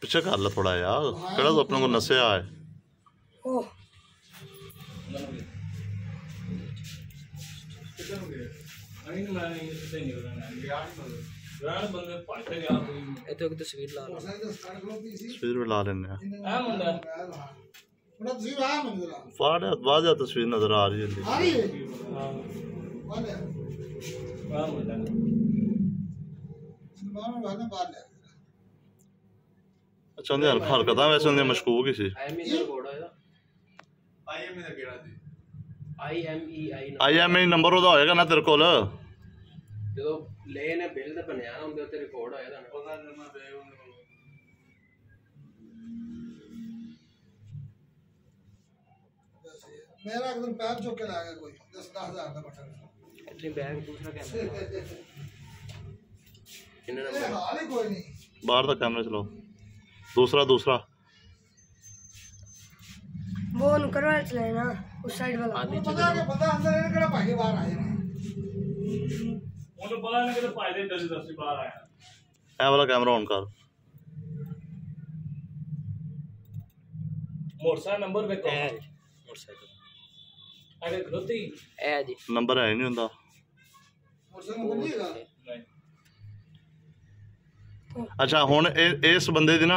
ਪਿੱਛੇ ਕਰ ਲੈ ਥੋੜਾ ਯਾਰ, ਕਿਹੜਾ ਤੂੰ ਆਪਣੇ ਕੋਲ ਨਸਿਆ ਹੈ। तस्वीर भी ला लेने वाज़ह तस्वीर नजर आ रही है। अच्छा उन्हें हरकत वैसे उन्हें मशकूक ही सी। IMEI नंबर ਉਹਦਾ ਹੋਏਗਾ ਨਾ ਤੇਰੇ ਕੋਲ, ਜਦੋਂ ਲੈ ਨੇ ਬਿੱਲ ਤੇ ਬਣਿਆ ਨਾ ਉਹਦੇ ਉੱਤੇ ਰਿਕਾਰਡ ਹੋਇਆ ਤਾਂ मेरा अगर पैर चौक के लाएगा कोई 10,000 का बटन इतनी बैग दूसरा कैमरा इन्होंने हाल ही कोई नहीं। बाहर का कैमरा चलो, दूसरा वो करवा चले ना उस साइड वाला पता है बंदा अंदर है केड़ा भागे बाहर आए ने ਉਹਨੂੰ ਪਤਾ ਨਹੀਂ ਕਿ ਭਾਈ ਦੇ ਦਸ ਬਾਹਰ ਆਇਆ। ਇਹ ਵਾਲਾ ਕੈਮਰਾ ਔਨ ਕਰ। ਮੋਟਰਸਾਈਕਲ ਨੰਬਰ ਵੇਖੋ, मोटरसाइकिल ਅਗੇ ਖਲੋਤੀ ए जी ਨੰਬਰ ਹੈ ਨਹੀਂ ਹੁੰਦਾ। मोटरसाइकिल नंबर नहीं है। ਅੱਛਾ ਹੁਣ ਇਸ ਬੰਦੇ ਦੀ ਨਾ